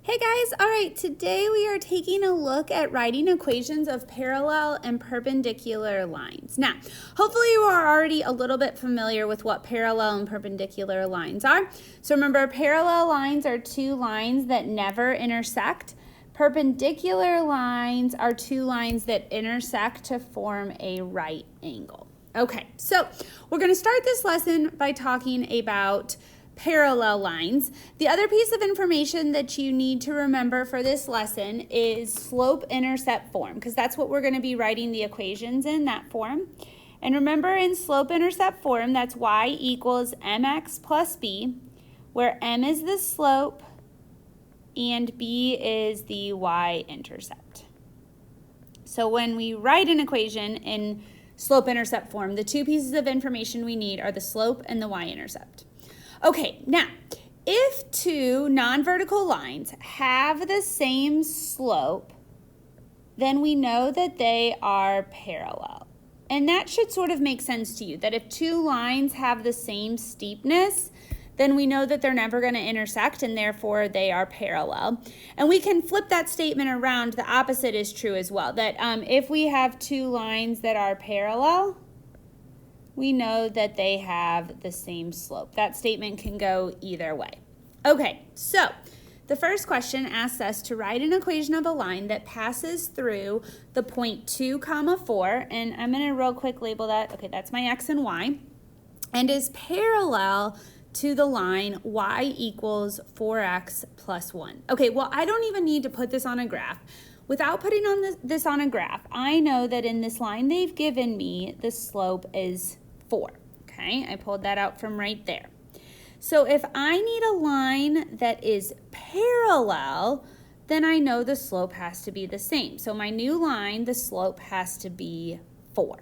Hey guys, all right, today we are taking a look at writing equations of parallel and perpendicular lines. Now, hopefully you are already a little bit familiar with what parallel and perpendicular lines are. So remember, parallel lines are two lines that never intersect. Perpendicular lines are two lines that intersect to form a right angle. Okay, so we're going to start this lesson by talking about parallel lines. The other piece of information that you need to remember for this lesson is slope-intercept form, because that's what we're going to be writing the equations in, that form. And remember, in slope-intercept form, that's y equals mx plus b, where m is the slope and b is the y-intercept. So when we write an equation in slope-intercept form, the two pieces of information we need are the slope and the y-intercept. Okay, now, if two non-vertical lines have the same slope, then we know that they are parallel. And that should sort of make sense to you, that if two lines have the same steepness, then we know that they're never going to intersect, and therefore they are parallel. And we can flip that statement around. The opposite is true as well, that if we have two lines that are parallel, we know that they have the same slope. That statement can go either way. Okay, so the first question asks us to write an equation of a line that passes through the point 2, 4, and I'm going to real quick label that. Okay, that's my x and y, and is parallel to the line y equals 4x plus 1. Okay, well, I don't even need to put this on a graph. Without putting this on a graph, I know that in this line they've given me, the slope is 4. Okay, I pulled that out from right there. So if I need a line that is parallel, then I know the slope has to be the same. So my new line, the slope has to be 4.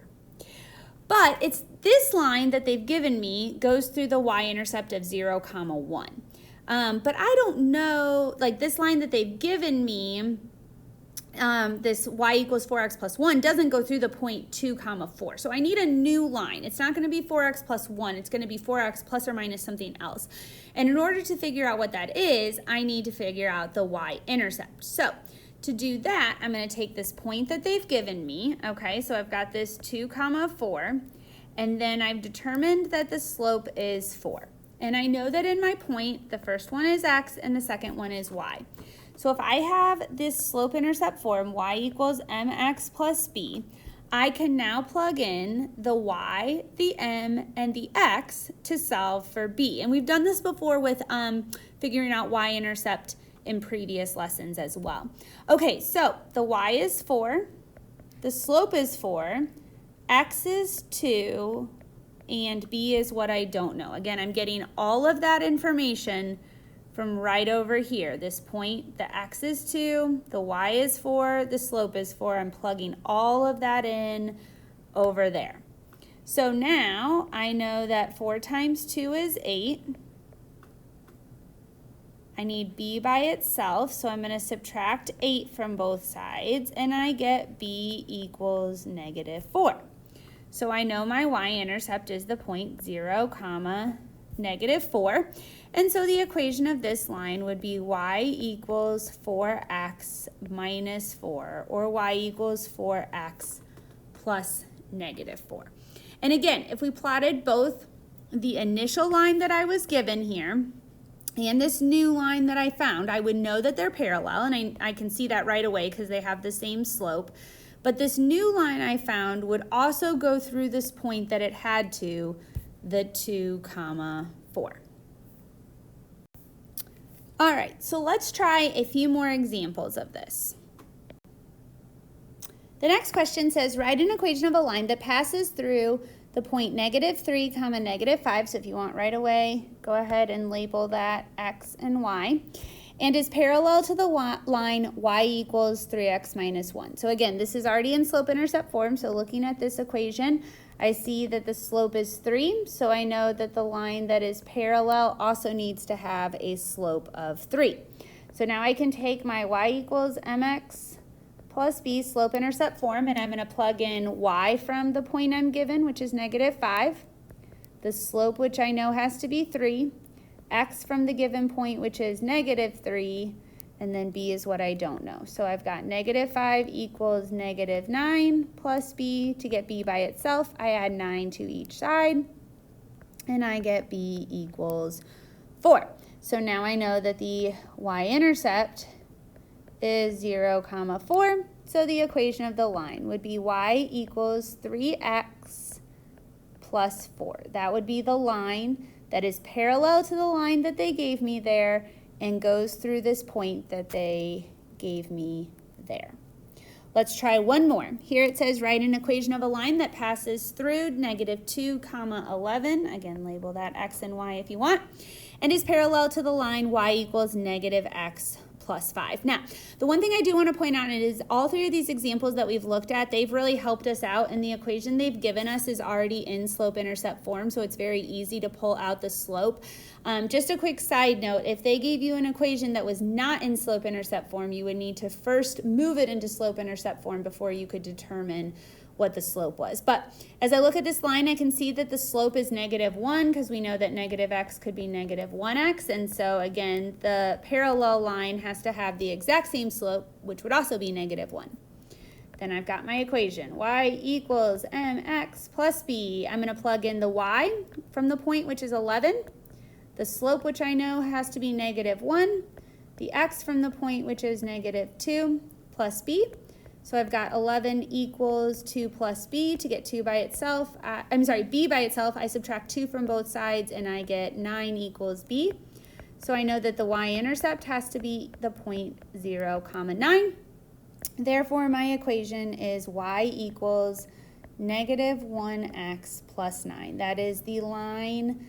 But it's this line that they've given me goes through the y-intercept of 0, 1. But I don't know, like this line that they've given me, this y equals 4x plus 1 doesn't go through the point 2, 4. So I need a new line. It's not going to be 4x plus 1. It's going to be 4x plus or minus something else. And in order to figure out what that is, I need to figure out the y-intercept. So to do that, I'm going to take this point that they've given me. Okay, so I've got this 2, 4, and then I've determined that the slope is 4. And I know that in my point, the first one is x and the second one is y. So if I have this slope-intercept form, y equals mx plus b, I can now plug in the y, the m, and the x to solve for b. And we've done this before with figuring out y-intercept in previous lessons as well. Okay, so the y is 4, the slope is 4, x is 2, and b is what I don't know. Again, I'm getting all of that information from right over here. This point, the x is 2, the y is 4, the slope is 4. I'm plugging all of that in over there. So now I know that 4 times 2 is 8. I need b by itself, so I'm going to subtract 8 from both sides, and I get b equals -4. So I know my y-intercept is the point 0, -4. And so the equation of this line would be y equals 4x minus 4, or y equals 4x plus -4. And again, if we plotted both the initial line that I was given here and this new line that I found, I would know that they're parallel, and I can see that right away because they have the same slope. But this new line I found would also go through this point that it had to, the 2, 4. All right, so let's try a few more examples of this. The next question says, write an equation of a line that passes through the point -3, -5. So if you want right away, go ahead and label that x and y, and is parallel to the line y equals 3x minus 1. So again, this is already in slope-intercept form, so looking at this equation, I see that the slope is 3, so I know that the line that is parallel also needs to have a slope of 3. So now I can take my y equals mx plus b slope-intercept form, and I'm going to plug in y from the point I'm given, which is -5, the slope, which I know has to be 3, x from the given point, which is -3, and then b is what I don't know. So I've got -5 equals -9 plus b. To get b by itself, I add 9 to each side, and I get b equals 4. So now I know that the y-intercept is 0, 4. So the equation of the line would be y equals 3x plus 4. That would be the line that is parallel to the line that they gave me there and goes through this point that they gave me there. Let's try one more. Here it says write an equation of a line that passes through -2, 11. Again, label that x and y if you want. And is parallel to the line y equals -x plus 5. Now, the one thing I do want to point out is all three of these examples that we've looked at, they've really helped us out, and the equation they've given us is already in slope-intercept form, so it's very easy to pull out the slope. Just a quick side note, if they gave you an equation that was not in slope-intercept form, you would need to first move it into slope-intercept form before you could determine what the slope was. But as I look at this line, I can see that the slope is -1 because we know that -x could be -1x. And so again, the parallel line has to have the exact same slope, which would also be -1. Then I've got my equation, y equals mx plus b. I'm going to plug in the y from the point, which is 11. The slope, which I know has to be -1. The x from the point, which is -2, plus b. So I've got 11 equals 2 plus b. To get 2 by itself, b by itself, I subtract 2 from both sides and I get 9 equals b. So I know that the y-intercept has to be the point 0, 9. Therefore, my equation is y equals -1x plus 9. That is the line.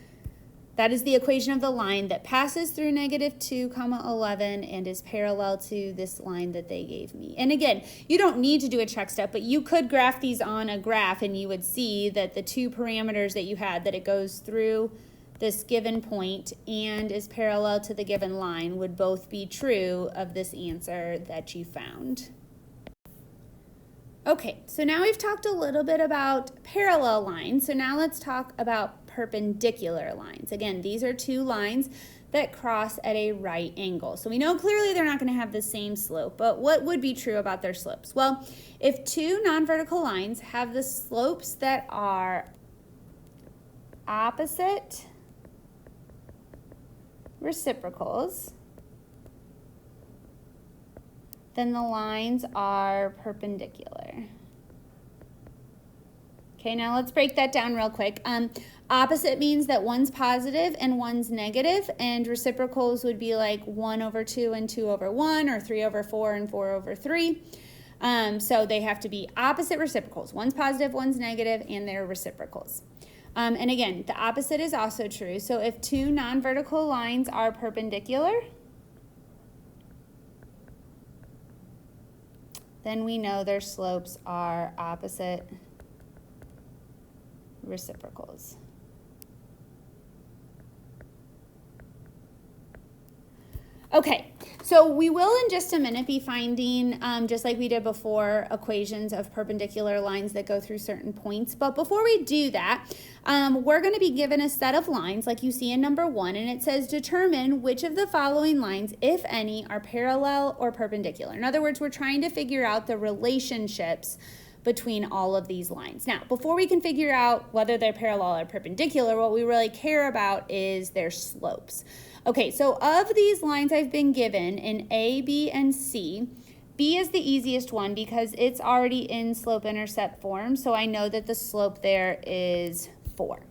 That is the equation of the line that passes through -2, 11 and is parallel to this line that they gave me. And again, you don't need to do a check step, but you could graph these on a graph and you would see that the two parameters that you had, that it goes through this given point and is parallel to the given line, would both be true of this answer that you found. Okay, so now we've talked a little bit about parallel lines, so now let's talk about perpendicular lines. Again, these are two lines that cross at a right angle. So we know clearly they're not going to have the same slope, but what would be true about their slopes? Well, if two non-vertical lines have the slopes that are opposite reciprocals, then the lines are perpendicular. Okay, now let's break that down real quick. Opposite means that one's positive and one's negative, and reciprocals would be like 1/2 and 2/1, or 3/4 and 4/3. So they have to be opposite reciprocals. One's positive, one's negative, and they're reciprocals. And again, the opposite is also true. So if two non-vertical lines are perpendicular, then we know their slopes are opposite reciprocals. Okay, so we will in just a minute be finding, just like we did before, equations of perpendicular lines that go through certain points. But before we do that, we're going to be given a set of lines like you see in number 1, and it says determine which of the following lines, if any, are parallel or perpendicular. In other words, we're trying to figure out the relationships between all of these lines. Now, before we can figure out whether they're parallel or perpendicular, what we really care about is their slopes. Okay, so of these lines I've been given in A, B, and C, B is the easiest one because it's already in slope-intercept form, so I know that the slope there is 4.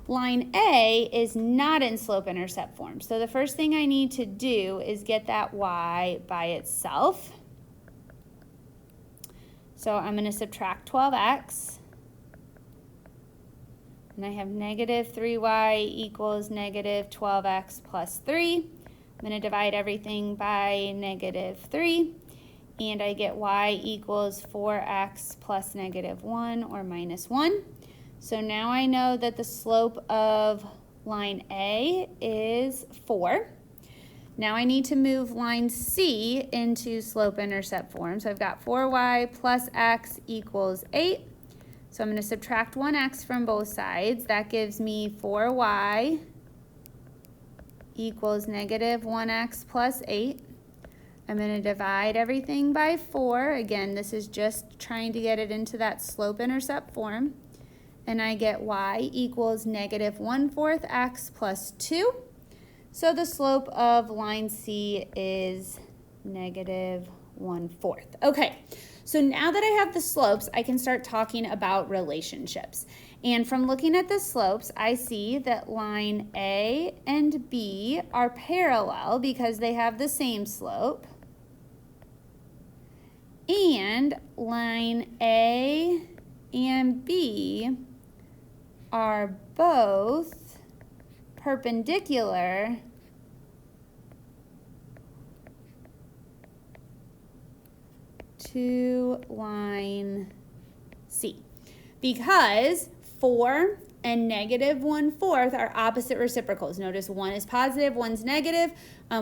Line A is not in slope-intercept form, so the first thing I need to do is get that y by itself. So I'm going to subtract 12x, and I have -3y equals -12x plus 3. I'm going to divide everything by -3, and I get y equals 4x plus -1 or -1. So now I know that the slope of line A is 4. Now I need to move line C into slope-intercept form. So I've got 4y plus x equals 8. So I'm going to subtract 1x from both sides. That gives me 4y equals -1x plus 8. I'm going to divide everything by 4. Again, this is just trying to get it into that slope-intercept form. And I get y equals negative 1/4 x plus 2. So the slope of line C is negative 1/4. Okay, so now that I have the slopes, I can start talking about relationships. And from looking at the slopes, I see that line A and B are parallel because they have the same slope. And line A and B are both perpendicular to line C, because 4 and negative 1/4 are opposite reciprocals. Notice one is positive, one's negative.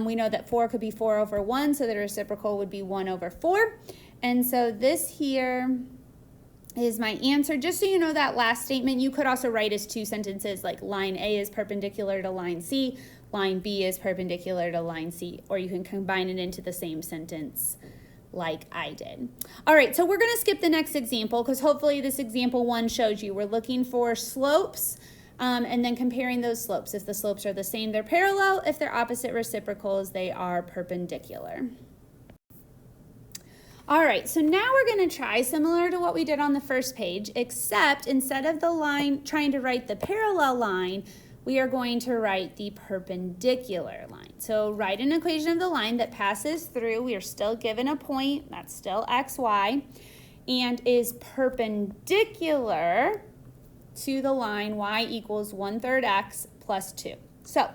We know that 4 could be 4 over 1, so the reciprocal would be 1 over 4. And so this here is my answer. Just so you know, that last statement you could also write as 2 sentences, like line A is perpendicular to line C, line B is perpendicular to line C, or you can combine it into the same sentence like I did. All right, so we're going to skip the next example because hopefully this example 1 shows you we're looking for slopes and then comparing those slopes. If the slopes are the same, they're parallel. If they're opposite reciprocals, they are perpendicular. All right, so now we're going to try similar to what we did on the first page, except instead of the line trying to write the parallel line, we are going to write the perpendicular line. So write an equation of the line that passes through. We are still given a point, that's still xy, and is perpendicular to the line y equals 1/3 x plus 2. So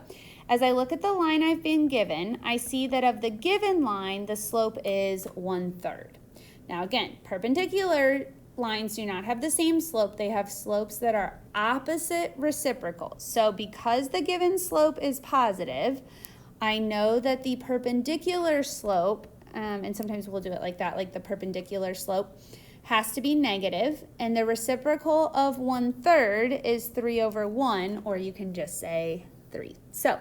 as I look at the line I've been given, I see that of the given line, the slope is 1/3. Now again, perpendicular lines do not have the same slope. They have slopes that are opposite reciprocals. So because the given slope is positive, I know that the perpendicular slope, and sometimes we'll do it like that, like the perpendicular slope, has to be negative, and the reciprocal of 1/3 is 3 over 1, or you can just say 3. So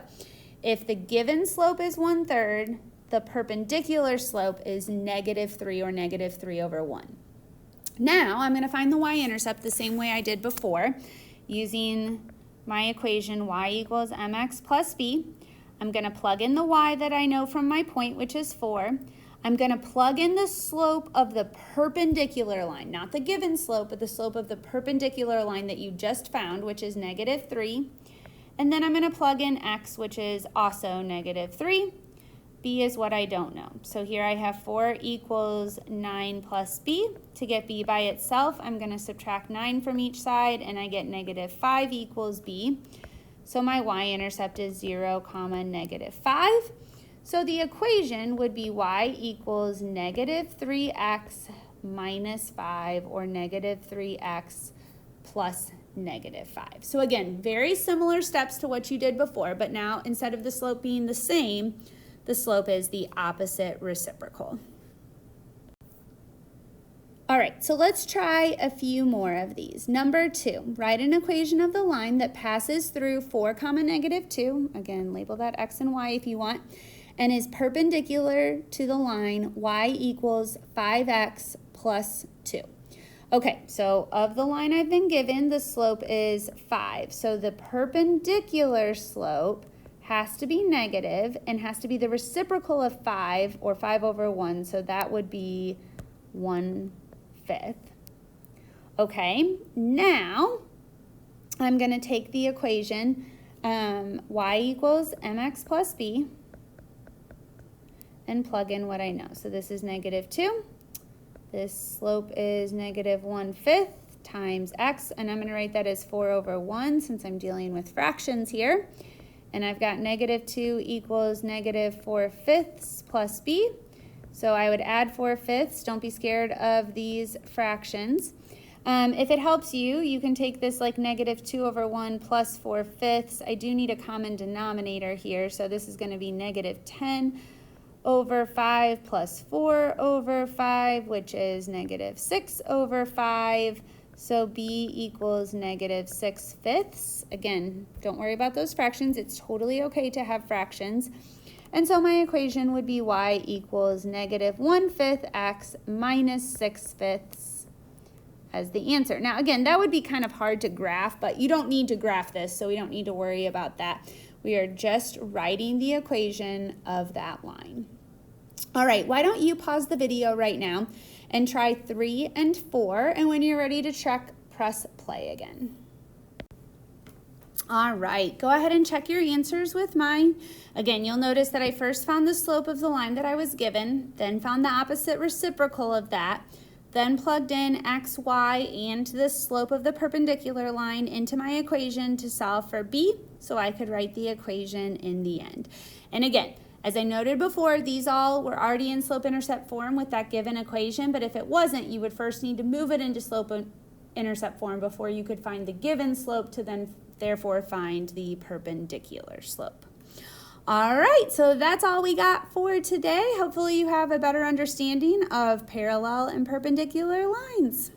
if the given slope is 1/3, the perpendicular slope is negative 3 or negative 3 over 1. Now I'm going to find the y-intercept the same way I did before, using my equation y equals mx plus b. I'm going to plug in the y that I know from my point, which is 4. I'm going to plug in the slope of the perpendicular line, not the given slope, but the slope of the perpendicular line that you just found, which is negative 3. And then I'm going to plug in x, which is also negative 3. B is what I don't know. So here I have 4 equals 9 plus b. To get b by itself, I'm going to subtract 9 from each side, and I get negative 5 equals b. So my y-intercept is 0, negative 5. So the equation would be y equals negative 3x minus 5, or negative 3x plus negative 5. So again, very similar steps to what you did before, but now instead of the slope being the same, the slope is the opposite reciprocal. All right, so let's try a few more of these. Number 2, write an equation of the line that passes through 4, negative 2. Again, label that x and y if you want, and is perpendicular to the line y equals 5x plus 2. Okay, so of the line I've been given, the slope is 5. So the perpendicular slope has to be negative and has to be the reciprocal of 5, or 5 over 1. So that would be 1/5. Okay, now I'm going to take the equation y equals mx plus b and plug in what I know. So this is negative 2. This slope is negative 1/5 times x, and I'm going to write that as 4 over 1 since I'm dealing with fractions here. And I've got negative 2 equals negative 4/5 plus b. So I would add 4/5. Don't be scared of these fractions. If it helps you, you can take this like negative 2 over 1 plus 4/5. I do need a common denominator here, so this is going to be negative 10 over 5 plus 4 over 5, which is negative 6 over 5. So b equals negative 6/5. Again, don't worry about those fractions. It's totally okay to have fractions. And so my equation would be y equals negative 1/5 x minus 6/5 as the answer. Now again, that would be kind of hard to graph, but you don't need to graph this, so we don't need to worry about that. We are just writing the equation of that line. All right, why don't you pause the video right now and try 3 and 4, and when you're ready to check, press play again. All right, go ahead and check your answers with mine. Again, you'll notice that I first found the slope of the line that I was given, then found the opposite reciprocal of that, then plugged in x, y, and the slope of the perpendicular line into my equation to solve for b, so I could write the equation in the end. And again, as I noted before, these all were already in slope-intercept form with that given equation, but if it wasn't, you would first need to move it into slope-intercept form before you could find the given slope to then therefore find the perpendicular slope. All right, so that's all we got for today. Hopefully you have a better understanding of parallel and perpendicular lines.